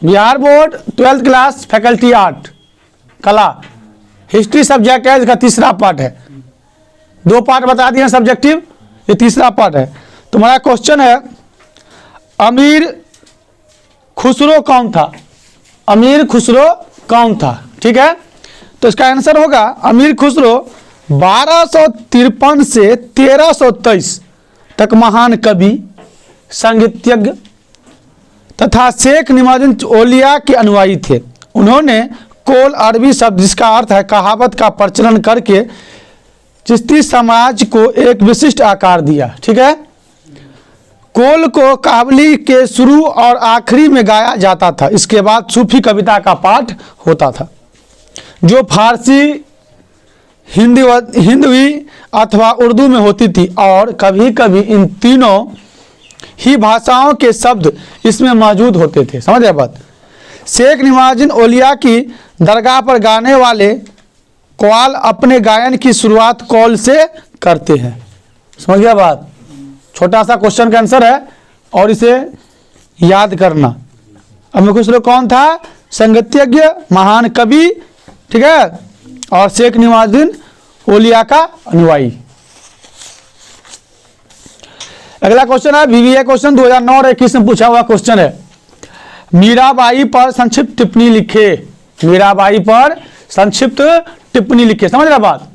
Bihar board 12th class faculty art कला history subject है, इसका तीसरा पार्ट है। 2 पार्ट बता दिए सब्जेक्टिव, ये तीसरा पार्ट है। तुम्हारा क्वेश्चन है अमीर खुसरो कौन था? अमीर खुसरो कौन था? ठीक है, तो इसका आंसर होगा अमीर खुसरो 1253 से 1323 तक महान कवि, संगीतज्ञ तथा शेख निजामुद्दीन औलिया के अनुयायी थे। उन्होंने कोल अरबी शब्द जिसका अर्थ है कहावत का प्रचलन करके चिश्ती समाज को एक विशिष्ट आकार दिया। ठीक है, कोल को काबली के शुरू और आखिरी में गाया जाता था। इसके बाद सूफी कविता का पाठ होता था जो फारसी, हिंदवी अथवा उर्दू में होती थी और कभी कभी इन तीनों ही भाषाओं के शब्द इसमें मौजूद होते थे। समझ गए बात? शेख निजामुद्दीन औलिया की दरगाह पर गाने वाले कव्वाल अपने गायन की शुरुआत कौल से करते हैं। समझ गया बात? छोटा सा क्वेश्चन का आंसर है और इसे याद करना। अमीर खुसरो कौन था? संगीतज्ञ, महान कवि, ठीक है, और शेख निजामुद्दीन औलिया का अनुयायी। अगला क्वेश्चन है बीबीए क्वेश्चन 2009 और 21 में पूछा हुआ क्वेश्चन है। मीराबाई पर संक्षिप्त टिप्पणी लिखे। मीराबाई पर संक्षिप्त टिप्पणी लिखे। समझ रहे बात?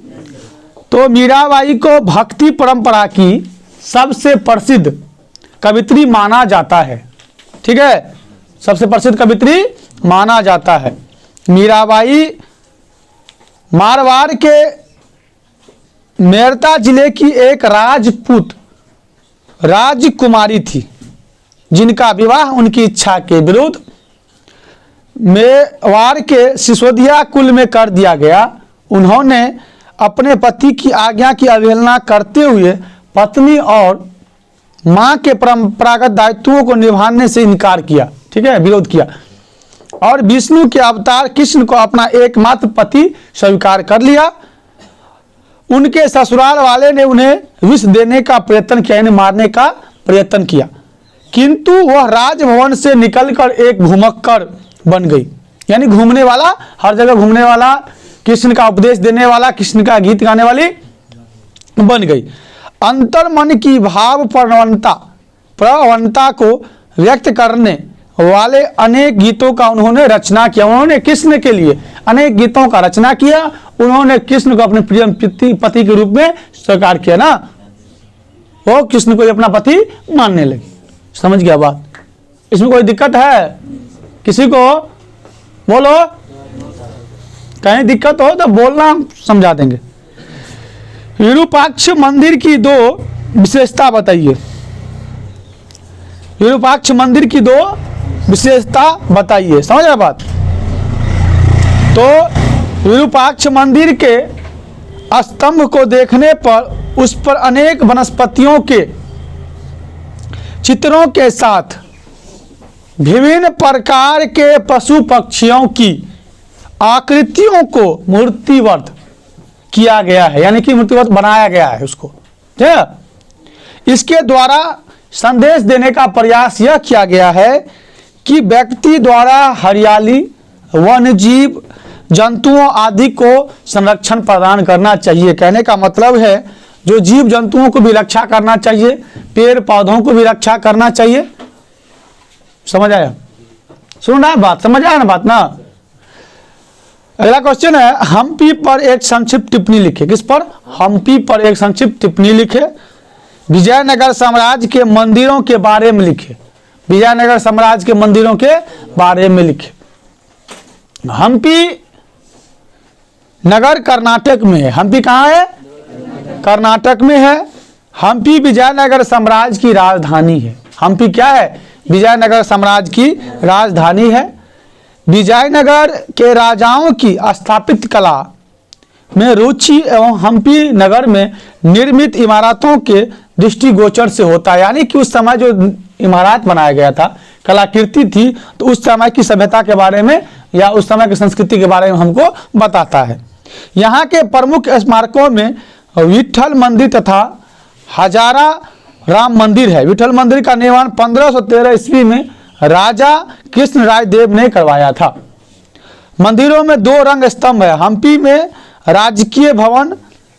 तो मीराबाई को भक्ति परंपरा की सबसे प्रसिद्ध कवित्री माना जाता है। ठीक है, सबसे प्रसिद्ध कवित्री माना जाता है। मीराबाई मारवाड़ के मेरता जिले की एक राजपूत राजकुमारी थी जिनका विवाह उनकी इच्छा के विरुद्ध मेवाड़ के सिसोदिया कुल में कर दिया गया। उन्होंने अपने पति की आज्ञा की अवहेलना करते हुए पत्नी और मां के परंपरागत दायित्वों को निभाने से इनकार किया। ठीक है, विरोध किया और विष्णु के अवतार कृष्ण को अपना एकमात्र पति स्वीकार कर लिया। उनके ससुराल वाले ने उन्हें विष देने का प्रयत्न किया, यानी मारने का प्रयत्न किया, किंतु वह राजभवन से निकलकर एक घुमक्कड़ बन गई, यानी घूमने वाला, हर जगह घूमने वाला, कृष्ण का उपदेश देने वाला, कृष्ण का गीत गाने वाली बन गई। अंतर्मन की भाव प्रवणता को व्यक्त करने वाले अनेक गीतों का उन्होंने रचना किया। उन्होंने कृष्ण के लिए अनेक गीतों का रचना किया। उन्होंने कृष्ण को अपने प्रिय पति के रूप में स्वीकार किया ना, वो कृष्ण को अपना पति मानने लगे। समझ गया बात? इसमें कोई दिक्कत है किसी को? बोलो, कहीं दिक्कत हो तो बोलना, समझा देंगे। विरूपाक्ष मंदिर की 2 विशेषता बताइए। विरूपाक्ष मंदिर की 2 विशेषता बताइए। समझ रहे बात? तो विरूपाक्ष मंदिर के स्तंभ को देखने पर उस पर अनेक वनस्पतियों के चित्रों के साथ विभिन्न प्रकार के पशु पक्षियों की आकृतियों को मूर्तिवत किया गया है, यानी कि मूर्तिवत बनाया गया है उसको। ठीक है, इसके द्वारा संदेश देने का प्रयास यह किया गया है कि व्यक्ति द्वारा हरियाली, वन्यजीव, जंतुओं आदि को संरक्षण प्रदान करना चाहिए। कहने का मतलब है जो जीव जंतुओं को भी रक्षा करना चाहिए, पेड़ पौधों को भी रक्षा करना चाहिए। समझ आया? सुन रहा बात? समझ आया ना बात ना? अगला क्वेश्चन है हम्पी पर एक संक्षिप्त टिप्पणी लिखे। किस पर? हम्पी पर एक संक्षिप्त टिप्पणी लिखे। विजयनगर साम्राज्य के मंदिरों के बारे में लिखे। विजयनगर साम्राज्य के मंदिरों के बारे में लिखे। हम्पी नगर कर्नाटक में है। हम्पी कहाँ है? कर्नाटक में है। हम्पी विजयनगर साम्राज्य की राजधानी है। हम्पी क्या है? विजयनगर साम्राज्य की राजधानी है। विजयनगर के राजाओं की स्थापित कला में रुचि एवं हम्पी नगर में निर्मित इमारतों के दृष्टिगोचर से होता है, यानी कि उस समय जो इमारत बनाया गया था, कलाकृति थी, तो उस समय की सभ्यता के बारे में या उस समय की संस्कृति के बारे में हमको बताता है। यहाँ के प्रमुख स्मारकों में विठल मंदिर तथा हजारा राम मंदिर है। विठल मंदिर का निर्माण 1513 ईस्वी में राजा कृष्ण राय देव ने करवाया था। मंदिरों में 2 रंग स्तंभ है। हम्पी में राजकीय भवन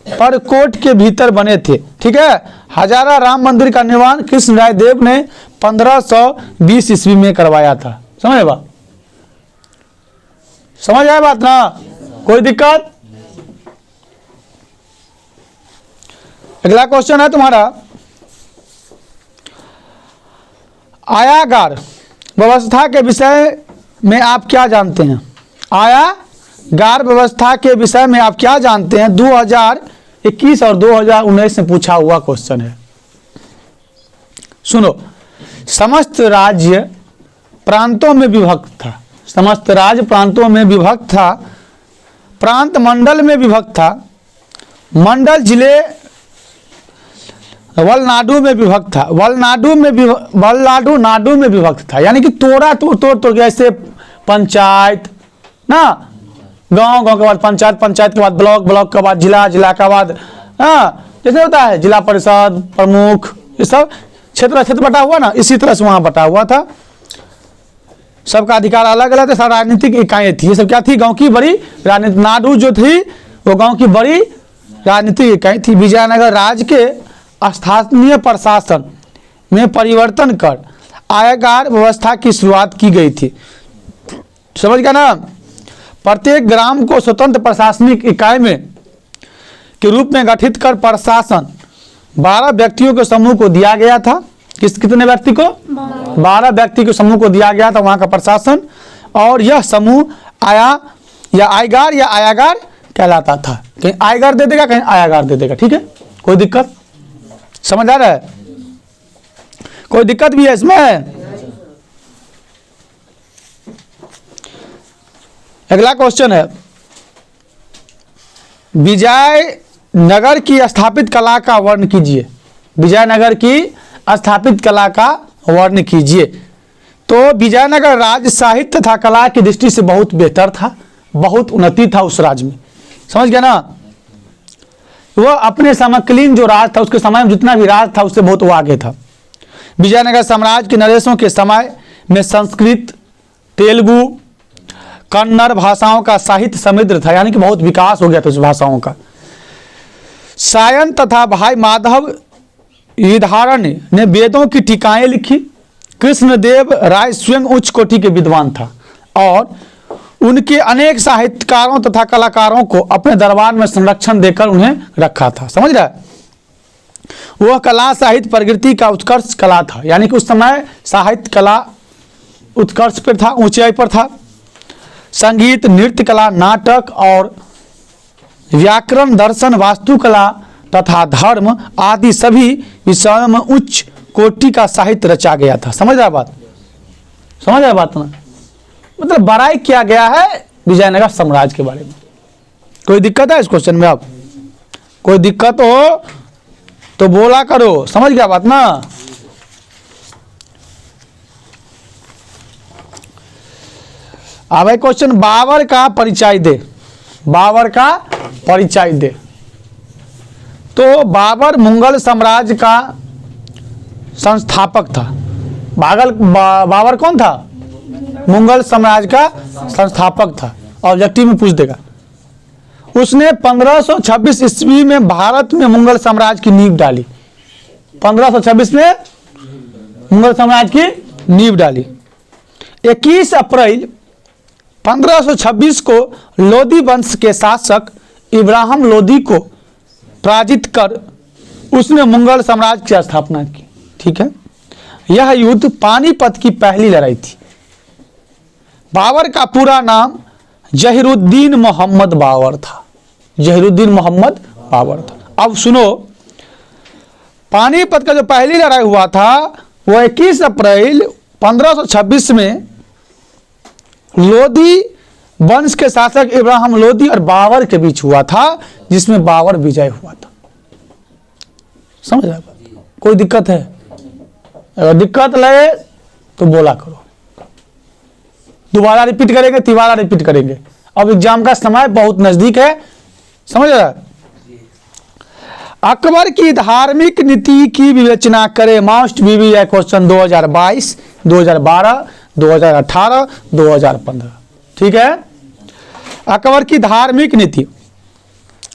पर कोट के भीतर बने थे। ठीक है। हजारा राम मंदिर का निर्माण कृष्ण राय देव ने 1520 ईस्वी में करवाया था। समझ बात, समझ आया बात ना, कोई दिक्कत? अगला क्वेश्चन है तुम्हारा, आयागार व्यवस्था के विषय में आप क्या जानते हैं? आयागार व्यवस्था के विषय में आप क्या जानते हैं? 2021 और 2019 में पूछा हुआ क्वेश्चन है। सुनो, समस्त राज्य प्रांतों में विभक्त था। समस्त राज्य प्रांतों में विभक्त था। प्रांत मंडल में विभक्त था। मंडल जिले वलनाडु में विभक्त था। वलनाडु में विभक्त था, यानी कि तोड़ के ऐसे पंचायत ना, गांव के बाद पंचायत, पंचायत के बाद ब्लॉक, ब्लॉक के बाद जिला, जिला के बाद जैसे होता है जिला परिषद, प्रमुख, ये सब क्षेत्र बटा हुआ ना, इसी तरह से वहां बटा हुआ था। सबका अधिकार अलग अलग था। राजनीतिक इकाइयां थी। ये सब क्या थी? गांव की बड़ी राजनीतिक, नाडु जो थी वो गांव की बड़ी राजनीतिक इकाई थी। विजयनगर राज्य के स्थानीय प्रशासन में परिवर्तन कर आयकर व्यवस्था की शुरुआत की गई थी। समझ गया ना? प्रत्येक ग्राम को स्वतंत्र प्रशासनिक इकाई में के रूप में गठित कर प्रशासन 12 व्यक्तियों के समूह को दिया गया था। कितने व्यक्ति को? 12 व्यक्ति के समूह को दिया गया था वहां का प्रशासन। और यह समूह आयगार या आयागार कहलाता था। कहीं आयगार दे देगा, कहीं आयागार दे देगा। ठीक है, कोई दिक्कत? समझ आ रहा है? कोई दिक्कत भी है इसमें? अगला क्वेश्चन है, विजयनगर की स्थापित कला का वर्णन कीजिए। विजयनगर की स्थापित कला का वर्णन कीजिए। तो विजयनगर राज्य साहित्य तथा कला की दृष्टि से बहुत बेहतर था, बहुत उन्नति था उस राज्य में। समझ गया ना? वह अपने समकालीन जो राज था, उसके समय में जितना भी राज था उससे बहुत वो आगे था। विजयनगर साम्राज्य के नरेशों के समय में संस्कृत, तेलुगु, कन्नड़ भाषाओं का साहित्य समृद्ध था, यानी कि बहुत विकास हो गया था उस भाषाओं का। सायन तथा भाई माधव युधारण ने वेदों की टीकाएं लिखी। कृष्णदेव राय स्वयं उच्च कोटि के विद्वान था और उनके अनेक साहित्यकारों तथा कलाकारों को अपने दरबार में संरक्षण देकर उन्हें रखा था। समझ रहा है? वह कला साहित्य प्रगति का उत्कर्ष कला था, यानी कि उस समय साहित्य कला उत्कर्ष पर था, ऊंचाई पर था। संगीत, नृत्य कला, नाटक और व्याकरण, दर्शन, वास्तुकला तथा धर्म आदि सभी विषयों में उच्च कोटि का साहित्य रचा गया था। समझ रहा बात? समझ रहा बात ना? मतलब बड़ाई किया गया है विजयनगर साम्राज्य के बारे में। कोई दिक्कत है इस क्वेश्चन में? अब कोई दिक्कत हो तो बोला करो। समझ गया बात ना? अब एक क्वेश्चन, बाबर का परिचय दे। बाबर का परिचय दे। तो बाबर मुगल साम्राज्य का संस्थापक था। बाबर कौन था? मुगल साम्राज्य का संस्थापक था। ऑब्जेक्टिव में पूछ देगा। उसने 1526 ईस्वी में भारत में मुगल साम्राज्य की नींव डाली। 1526 में मुगल साम्राज्य की नींव डाली। 21 अप्रैल 1526 को लोदी वंश के शासक इब्राहिम लोदी को पराजित कर उसने मुगल साम्राज्य की स्थापना की। ठीक है, यह युद्ध पानीपत की पहली लड़ाई थी। बाबर का पूरा नाम जहीरुद्दीन मोहम्मद बाबर था। जहीरुद्दीन मोहम्मद बाबर था। अब सुनो, पानीपत का जो पहली लड़ाई हुआ था वो 21 अप्रैल 1526 में लोदी वंश के शासक इब्राहिम लोदी और बाबर के बीच हुआ था, जिसमें बाबर विजय हुआ था। समझ रहे? कोई दिक्कत है? अगर दिक्कत लगे तो बोला करो। दोबारा रिपीट करेंगे, तिबारा रिपीट करेंगे। अब एग्जाम का समय बहुत नजदीक है। समझ रहे? अकबर की धार्मिक नीति की विवेचना करें। मोस्ट बीबी है क्वेश्चन 2022 2012, 2018, 2015। ठीक है। अकबर की धार्मिक नीति,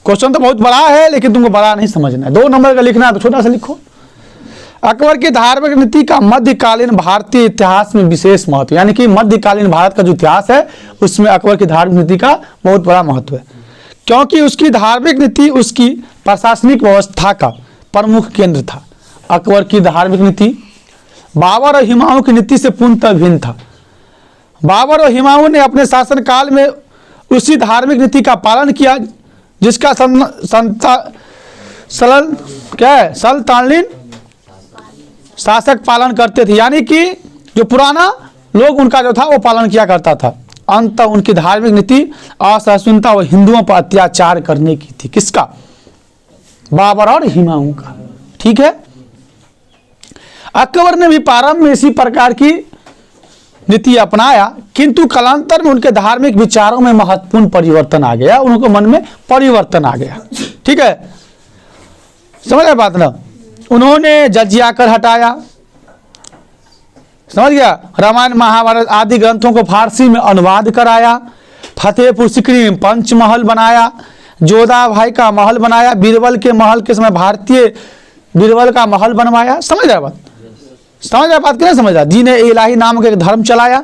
क्वेश्चन तो बहुत बड़ा है लेकिन तुमको बड़ा नहीं समझना है, 2 नंबर का लिखना है तो छोटा सा लिखो। अकबर की धार्मिक नीति का मध्यकालीन भारतीय इतिहास में विशेष महत्व, यानी कि मध्यकालीन भारत का जो इतिहास है उसमें अकबर की धार्मिक नीति का बहुत बड़ा महत्व है, क्योंकि उसकी धार्मिक नीति उसकी प्रशासनिक व्यवस्था का प्रमुख केंद्र था। अकबर की धार्मिक नीति बाबर और हुमायूं की नीति से पूर्णतः भिन्न था। बाबर और हुमायूं ने अपने शासनकाल में उसी धार्मिक नीति का पालन किया जिसका सल्तनतलीन शासक पालन करते थे, यानी कि जो पुराना लोग उनका जो था वो पालन किया करता था। अंततः उनकी धार्मिक नीति असहिष्णुता व हिंदुओं पर अत्याचार करने की थी। किसका? बाबर और हुमायूं का। ठीक है। अकबर ने भी प्रारंभ में इसी प्रकार की नीति अपनाया, किंतु कालांतर में उनके धार्मिक विचारों में महत्वपूर्ण परिवर्तन आ गया, उनके मन में परिवर्तन आ गया। ठीक है, समझ गए बात ना। उन्होंने जजिया कर हटाया, समझ गया। रामायण महाभारत आदि ग्रंथों को फारसी में अनुवाद कराया। फतेहपुर सीकरी में पंचमहल बनाया, जोधा भाई का महल बनाया, बीरबल के महल के समय भारतीय बीरबल का महल बनवाया। समझ रहे बात? समझ रहे बात कि नहीं समझ रहा? जी ने इलाही नाम का एक धर्म चलाया,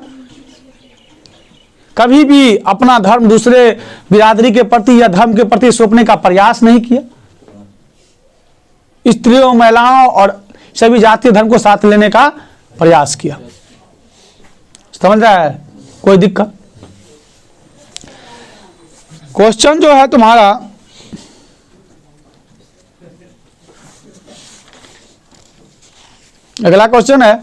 कभी भी अपना धर्म दूसरे बिरादरी के प्रति या धर्म के प्रति सौंपने का प्रयास नहीं किया। स्त्रियों, महिलाओं और सभी जातीय धर्म को साथ लेने का प्रयास किया। समझ रहा है? कोई दिक्कत? क्वेश्चन जो है तुम्हारा अगला क्वेश्चन है,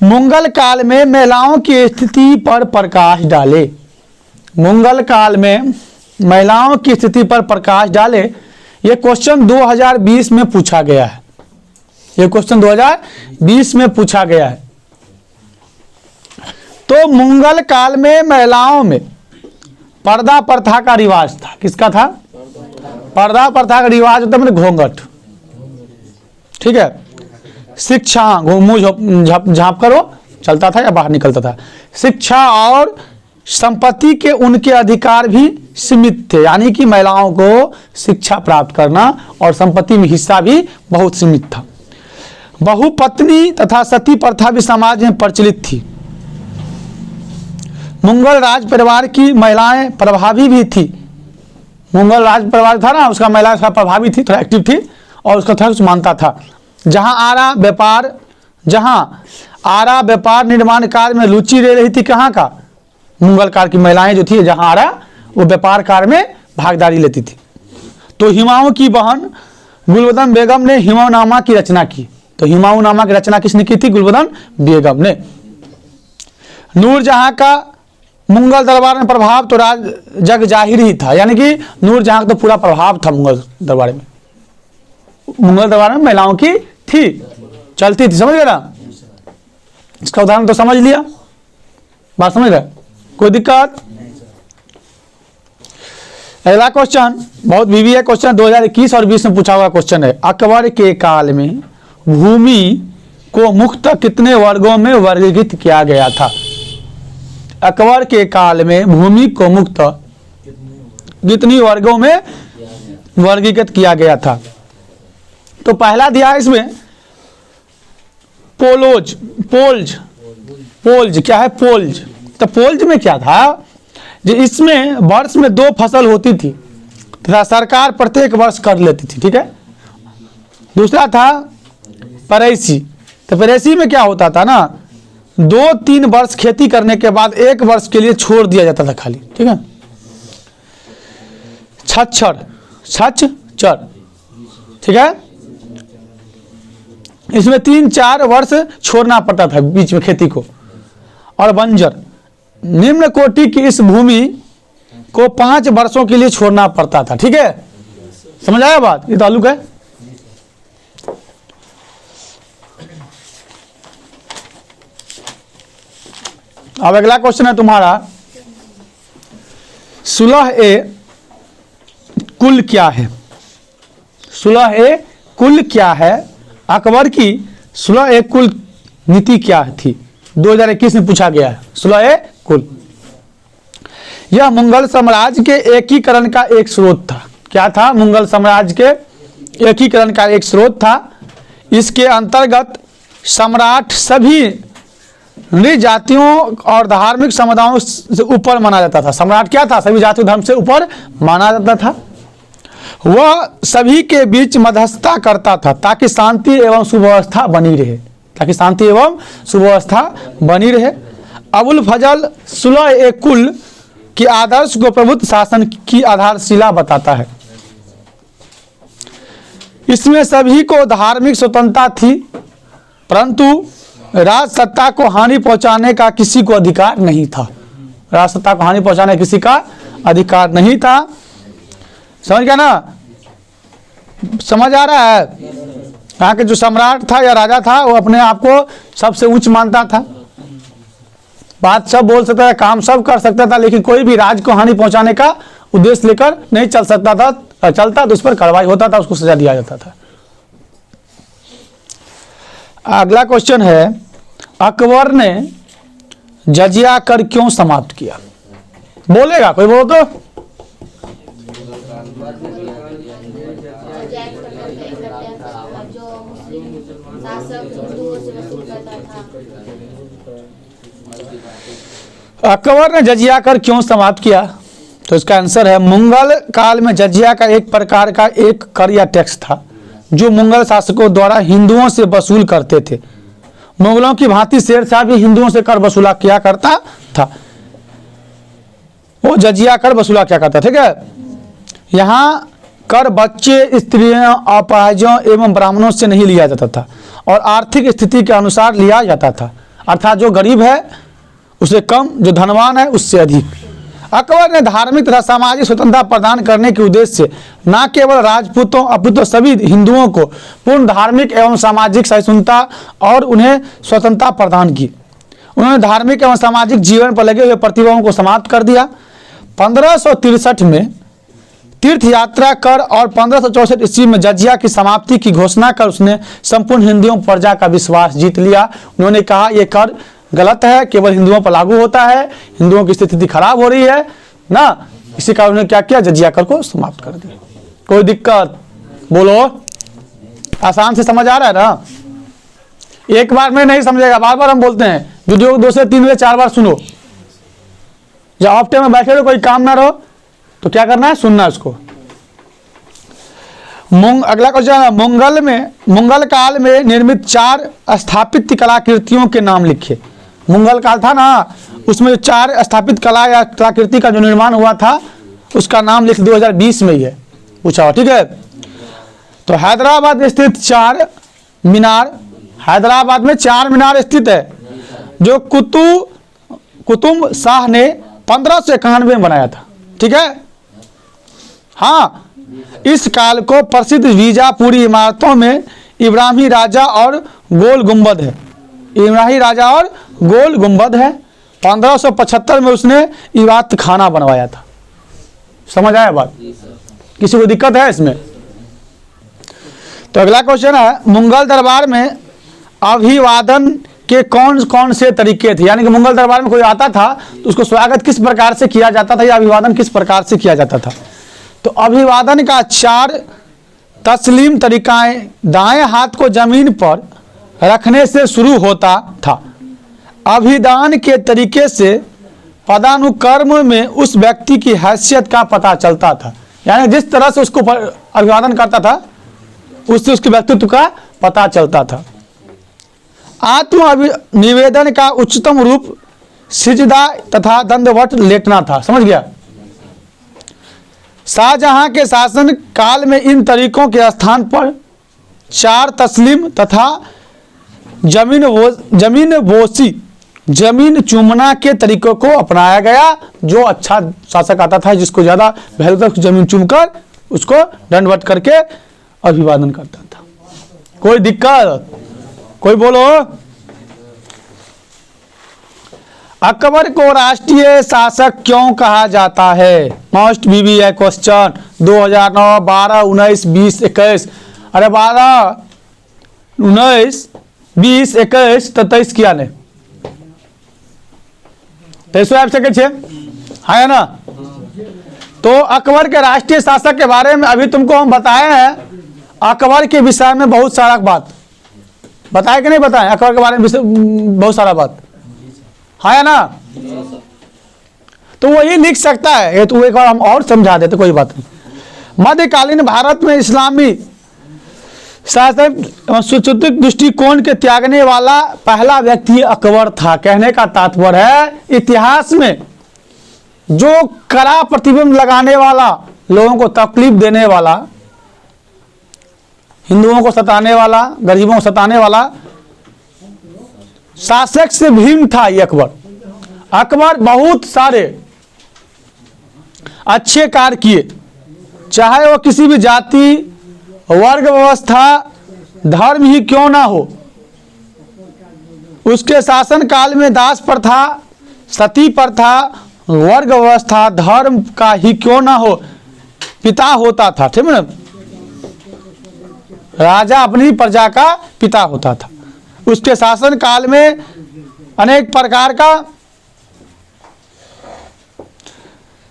मुगल काल में महिलाओं की स्थिति पर प्रकाश डाले। मुगल काल में महिलाओं की स्थिति पर प्रकाश डाले, यह क्वेश्चन 2020 में पूछा गया है। यह क्वेश्चन 2020 में पूछा गया है। तो मुगल काल में महिलाओं में पर्दा प्रथा का रिवाज था। किसका था? पर्दा प्रथा का रिवाज होता है घूंघट। ठीक है। शिक्षा, मुंह झाँप करो चलता था या बाहर निकलता था। शिक्षा और संपत्ति के उनके अधिकार भी सीमित थे, यानी कि महिलाओं को शिक्षा प्राप्त करना और संपत्ति में हिस्सा भी बहुत सीमित था। बहुपत्नी तथा सती प्रथा भी समाज में प्रचलित थी। मुगल राज परिवार की महिलाएं प्रभावी भी थी। मुगल राज परिवार था ना, उसका महिला प्रभावी थी, थोड़ा एक्टिव थी और उसका थोड़ा मानता था। जहां आरा व्यापार निर्माण कार्य में रुचि ले रही थी, कहाँ का? मुगल काल की महिलाएं जो थी, जहां आरा वो व्यापार कार्य में भागीदारी लेती थी। तो हुमायूं की बहन गुलबदन बेगम ने हुमायूंनामा की रचना की। तो हुमायूंनामा की रचना किसने की थी? गुलबदन बेगम ने। नूरजहां का मुगल दरबार में प्रभाव तो जग जाहिर ही था, यानी कि नूरजहां का तो पूरा प्रभाव था मुगल दरबार में। मुगल दरबार में महिलाओं की थी, चलती थी। समझ गए ना? इसका उदाहरण तो समझ लिया, बात समझ रहे? कोई दिक्कत? अगला क्वेश्चन बहुत बीवी है, क्वेश्चन 2021 और 20 में पूछा हुआ क्वेश्चन है। अकबर के काल में भूमि को मुख्यतः कितने वर्गों में वर्गीकृत किया गया था? अकबर के काल में भूमि को मुख्यतः कितनी वर्गों में वर्गीकृत किया गया था? तो पहला दिया है इसमें पोल्ज क्या है? पोल्ज। तो पोल्ज में क्या था? जो इसमें वर्ष में 2 फसल होती थी तथा सरकार प्रत्येक वर्ष कर लेती थी। ठीक है। दूसरा था परेसी। तो परेसी में क्या होता था ना, 2-3 वर्ष खेती करने के बाद 1 वर्ष के लिए छोड़ दिया जाता था खाली। ठीक है। छच्चर, ठीक है, इसमें 3-4 वर्ष छोड़ना पड़ता था बीच में खेती को। और बंजर, निम्न कोटि की इस भूमि को 5 वर्षों के लिए छोड़ना पड़ता था। ठीक है, समझ आया बात? ये ताल्लुक है। अब अगला क्वेश्चन है तुम्हारा, सुलह ए कुल क्या है? सुलह ए कुल क्या है? अकबर की सुलह ए कुल नीति क्या थी? 2021 में पूछा गया है। सुलह कुल यह मुगल साम्राज्य के एकीकरण का एक स्रोत था। क्या था? मुगल साम्राज्य के एकीकरण का एक स्रोत था। इसके अंतर्गत सम्राट सभी नृ जातियों और धार्मिक समुदायों से ऊपर माना जाता था। सम्राट क्या था? सभी जातियों धर्म से ऊपर माना जाता था। वह सभी के बीच मध्यस्थता करता था ताकि शांति एवं सुव्यवस्था बनी रहे, ताकि शांति एवं सुव्यवस्था बनी रहे। अबुल फजल सुलह कुल के आदर्श को प्रभुत्व शासन की आधारशिला बताता है। इसमें सभी को धार्मिक स्वतंत्रता थी, परंतु राज सत्ता को हानि पहुंचाने का किसी को अधिकार नहीं था। राज सत्ता को हानि पहुंचाने का किसी का अधिकार नहीं था। समझ गया ना? समझ आ रहा है? यहाँ के जो सम्राट था या राजा था वो अपने आप को सबसे उच्च मानता था। बात सब बोल सकता था, काम सब कर सकता था, लेकिन कोई भी राज को हानि पहुंचाने का उद्देश्य लेकर नहीं चल सकता था। चलता तो उस पर कार्रवाई होता था, उसको सजा दिया जाता था। अगला क्वेश्चन है, अकबर ने जजिया कर क्यों समाप्त किया? बोलेगा कोई? बोलो तो। अकबर ने जजिया कर क्यों समाप्त किया? तो इसका आंसर है, मुगल काल में जजिया का एक प्रकार का एक कर या टैक्स था जो मुगल शासकों द्वारा हिंदुओं से वसूल करते थे। मुगलों की भांति शेरशाह भी हिंदुओं से कर वसूला किया करता था। वो जजिया कर वसूला क्या करता, ठीक है। यहाँ कर बच्चे, स्त्रियों, अपाहिजों एवं ब्राह्मणों से नहीं लिया जाता था और आर्थिक स्थिति के अनुसार लिया जाता था, अर्थात जो गरीब है उससे कम, जो धनवान है उससे अधिक। अकबर ने धार्मिक तथा सामाजिक स्वतंत्रता प्रदान करने के उद्देश्य से न केवल राजपूतों अपितु सभी हिंदुओं को पूर्ण धार्मिक एवं सामाजिक सहिष्णुता और उन्हें स्वतंत्रता प्रदान की। उन्होंने धार्मिक एवं सामाजिक जीवन पर लगे हुए प्रतिबंधों को समाप्त कर दिया। 1563 में तीर्थ यात्रा कर और 1564 ईस्वी में जजिया की समाप्ति की घोषणा कर उसने संपूर्ण हिंदुओं प्रजा का विश्वास जीत लिया। उन्होंने कहा यह कर गलत है, केवल हिंदुओं पर लागू होता है, हिंदुओं की स्थिति खराब हो रही है ना, इसी कारण उन्होंने क्या किया, जजिया कर को समाप्त कर दिया। कोई दिक्कत? बोलो। आसान से समझ आ रहा है ना? एक बार में नहीं समझेगा, बार बार हम बोलते हैं। वीडियो को 2 से 3 से 4 बार सुनो। जब हफ्ते में बैठे रहो, कोई काम ना रहो तो क्या करना है, सुनना है उसको। अगला क्वेश्चन, मुगल काल में निर्मित 4 स्थापित कलाकृतियों के नाम लिखे। मुगल काल था ना, उसमें 4 स्थापित कला या कलाकृति का जो निर्माण हुआ था उसका नाम लिख, 2020 में ही है, पूछा हुआ, ठीक है। तो हैदराबाद स्थित 4 मीनार, हैदराबाद में 4 मीनार स्थित है जो कुतुब शाह ने 1591 में बनाया था, ठीक है। हाँ, इस काल को प्रसिद्ध बीजापुरी इमारतों में इब्राहिमी राजा और गोल गुंबद है। इब्राहिमी राजा और गोल गुंबद है। 1575 में उसने इबादत खाना बनवाया था। समझ आया बात? किसी को दिक्कत है इसमें? तो अगला क्वेश्चन है, मुगल दरबार में अभिवादन के कौन कौन से तरीके थे? यानी कि मुगल दरबार में कोई आता था तो उसको स्वागत किस प्रकार से किया जाता था या अभिवादन किस प्रकार से किया जाता था? तो अभिवादन का 4 तस्लीम तरीकाएं दाएं हाथ को जमीन पर रखने से शुरू होता था। अभिदान के तरीके से पदानुक्रम में उस व्यक्ति की हैसियत का पता चलता था, यानी जिस तरह से उसको अभिवादन करता था उससे उसके व्यक्तित्व का पता चलता था। आत्म निवेदन का उच्चतम रूप सिजदा तथा दंडवत लेटना था। समझ गया? शाहजहां के शासन काल में इन तरीकों के स्थान पर 4 तस्लीम तथा जमीन चूमना के तरीकों को अपनाया गया। जो अच्छा शासक आता था, जिसको ज्यादा वैल्यू तक जमीन चूमकर उसको दंडवत करके अभिवादन करता था। कोई दिक्कत? कोई बोलो। अकबर को राष्ट्रीय शासक क्यों कहा जाता है? मोस्ट बीबी है क्वेश्चन। 2009, 12, 19, 20, 21। अरे 12, 19, 20, 21 तो 23 किया ने 23 आबि सकै छै, है ना। तो अकबर के राष्ट्रीय शासक के बारे में अभी तुमको हम बताए हैं, अकबर के विषय में बहुत सारा बात बताए कि नहीं बताए, अकबर के बारे में बहुत सारा बात है ना। तो वही लिख सकता है, ये तो एक बार हम और समझा देते, कोई बात नहीं। मध्यकालीन भारत में इस्लामी शासन सुचित दृष्टिकोण के त्यागने वाला पहला व्यक्ति अकबर था। कहने का तात्पर्य है इतिहास में जो कड़ा प्रतिबंध लगाने वाला, लोगों को तकलीफ देने वाला, हिंदुओं को सताने वाला, गरीबों को सताने वाला शासक से भीम था ये अकबर। अकबर बहुत सारे अच्छे कार्य किए, चाहे वो किसी भी जाति, वर्ग व्यवस्था, धर्म ही क्यों ना हो। उसके शासन काल में दास प्रथा, सती प्रथा, वर्ग व्यवस्था, धर्म का ही क्यों ना हो, पिता होता था, ठीक है ना। राजा अपनी प्रजा का पिता होता था। उसके शासन काल में अनेक प्रकार का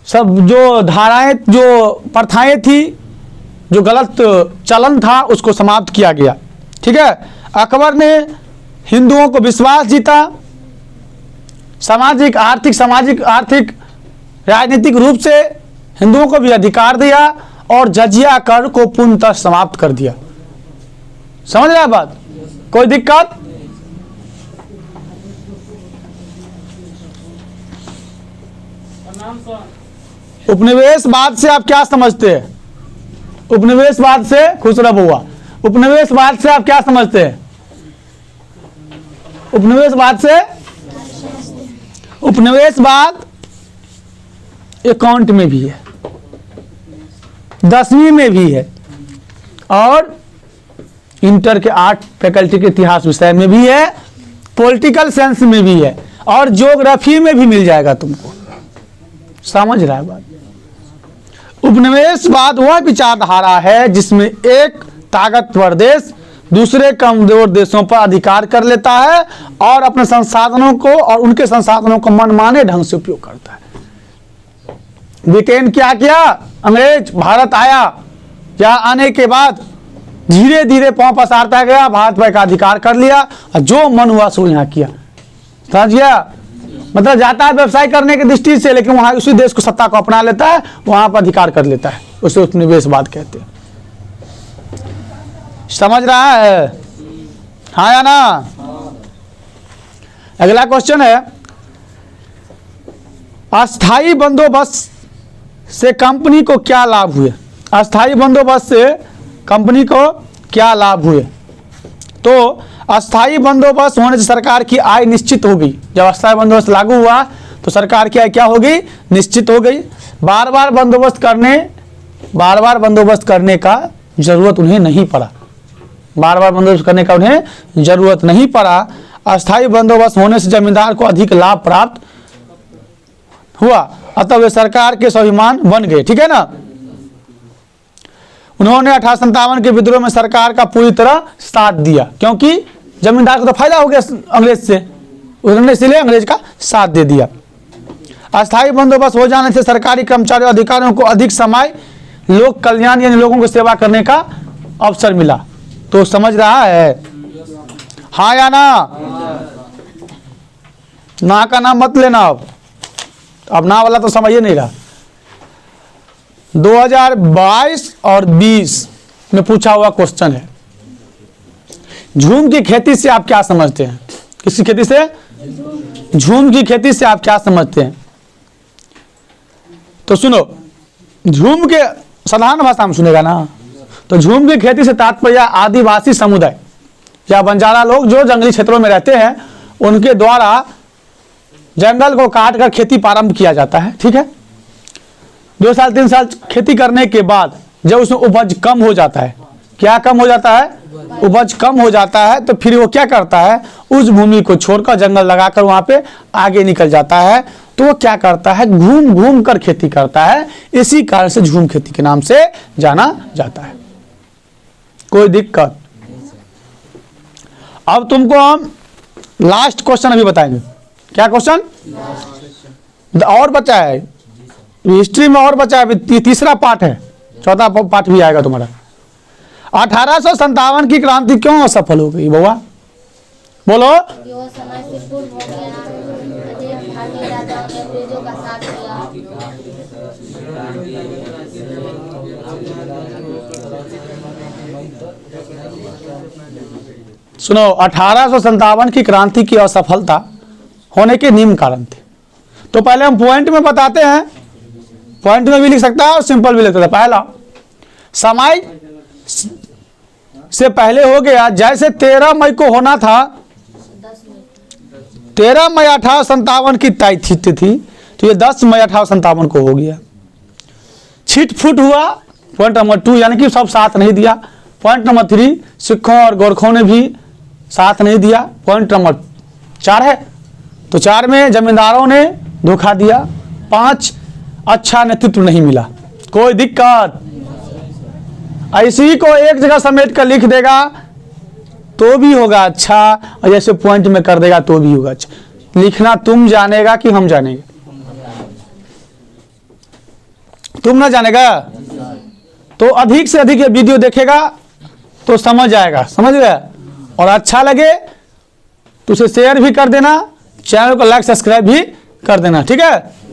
सब जो धाराएं, जो प्रथाएं थी, जो गलत चलन था, उसको समाप्त किया गया, ठीक है। अकबर ने हिंदुओं को विश्वास जीता, सामाजिक आर्थिक राजनीतिक रूप से हिंदुओं को भी अधिकार दिया और जजिया कर को पूर्णतः समाप्त कर दिया। समझ रहे बात, कोई दिक्कत? उपनिवेशवाद से आप क्या समझते हैं? उपनिवेशवाद से खुश रहो हुआ, उपनिवेशवाद से आप क्या समझते हैं? उपनिवेशवाद से, उपनिवेशवाद अकाउंट में भी है, 10वीं में भी है और इंटर के 8 फैकल्टी के इतिहास विषय में भी है, पॉलिटिकल साइंस में भी है और ज्योग्राफी में भी मिल जाएगा तुमको। समझ रहा है बात? उपनिवेशवाद वह विचारधारा है जिसमें एक ताकतवर देश दूसरे कमजोर देशों पर अधिकार कर लेता है और अपने संसाधनों को और उनके संसाधनों को मनमाने ढंग से उपयोग करता है। ब्रिटेन क्या किया? अंग्रेज भारत आया, यहाँ आने के बाद धीरे धीरे पांव पसारता गया, भारत पर का अधिकार कर लिया और जो मन हुआ सो यहाँ किया। समझ गया? मतलब जाता है व्यवसाय करने की दृष्टि से, लेकिन वहां उसी देश को सत्ता को अपना लेता है, वहां पर अधिकार कर लेता है, उसे उपनिवेशवाद कहते हैं। समझ रहा है? हाँ या ना? अगला क्वेश्चन है, अस्थाई बंदोबस्त से कंपनी को क्या लाभ हुए? अस्थाई बंदोबस्त से कंपनी को क्या लाभ हुए? तो अस्थाई बंदोबस्त होने से सरकार की आय निश्चित हो गई। जब अस्थाई बंदोबस्त लागू हुआ तो सरकार की आय क्या हो गई? निश्चित हो गई। बार बार बंदोबस्त करने का जरूरत उन्हें नहीं पड़ा। बार बार बंदोबस्त करने का उन्हें जरूरत नहीं पड़ा। अस्थाई बंदोबस्त होने से जमींदार को अधिक लाभ प्राप्त हुआ, अतः वे सरकार के स्वाभिमान बन गए, ठीक है ना। उन्होंने 1857 के विद्रोह में सरकार का पूरी तरह साथ दिया, क्योंकि जमींदार को तो फायदा हो गया अंग्रेज से, उन्होंने इसलिए अंग्रेज का साथ दे दिया। अस्थायी बंदोबस्त हो जाने से सरकारी कर्मचारी अधिकारियों को अधिक समय लोक कल्याण यानी लोगों की सेवा करने का अवसर मिला। तो समझ रहा है? हाँ या ना? ना का नाम मत लेना, अब ना वाला तो समझ ही नहीं रहा। 2022 और 20 में पूछा हुआ क्वेश्चन है, झूम की खेती से आप क्या समझते हैं? किसकी खेती से? झूम की खेती से आप क्या समझते हैं? तो सुनो, झूम के साधारण भाषा में सुनेगा ना, तो झूम की खेती से तात्पर्य आदिवासी समुदाय या बंजारा लोग जो जंगली क्षेत्रों में रहते हैं, उनके द्वारा जंगल को काट कर खेती प्रारंभ किया जाता है, ठीक है। 2 साल 3 साल खेती करने के बाद जब उसमें उपज कम हो जाता है, क्या कम हो जाता है? उपज कम हो जाता है, तो फिर वो क्या करता है? उस भूमि को छोड़कर जंगल लगाकर वहां पे आगे निकल जाता है। तो वो क्या करता है? घूम घूम कर खेती करता है। इसी कारण से झूम खेती के नाम से जाना जाता है। कोई दिक्कत? अब तुमको हम लास्ट क्वेश्चन अभी बताएंगे। क्या क्वेश्चन और बचा है हिस्ट्री में? और बचा है, तीसरा पार्ट है, चौथा पार्ट भी आएगा तुम्हारा। 1857 की क्रांति क्यों असफल हो गई बउआ? बोलो। वो समय से पूर्व हो गया, अनेक भारतीय राजाओं ने अंग्रेजों का साथ दिया। सुनो, 1857 की क्रांति की असफलता होने के निम्न कारण थे। तो पहले हम पॉइंट में बताते हैं, पॉइंट में भी लिख सकता है और सिंपल भी लिख सकता है। पहला, समय से पहले हो गया, जैसे 13 मई को होना था, 13 मई 1857 की तय थी, तो ये 10 मई 1857 को हो गया। छिटफुट हुआ, पॉइंट नंबर 2, यानी कि सब साथ नहीं दिया। पॉइंट नंबर 3, सिखों और गोरखों ने भी साथ नहीं दिया। पॉइंट नंबर 4 है, तो 4 में जमींदारों ने धोखा दिया। 5, अच्छा नेतृत्व नहीं मिला। कोई दिक्कत? ऐसे ही को एक जगह समेट कर लिख देगा तो भी होगा अच्छा, और जैसे पॉइंट में कर देगा तो भी होगा अच्छा। लिखना तुम जानेगा कि हम जानेंगे? तुम ना जानेगा। तो अधिक से अधिक ये वीडियो देखेगा तो समझ आएगा, समझ गया? और अच्छा लगे तो उसे शेयर भी कर देना, चैनल को लाइक सब्सक्राइब भी कर देना, ठीक है?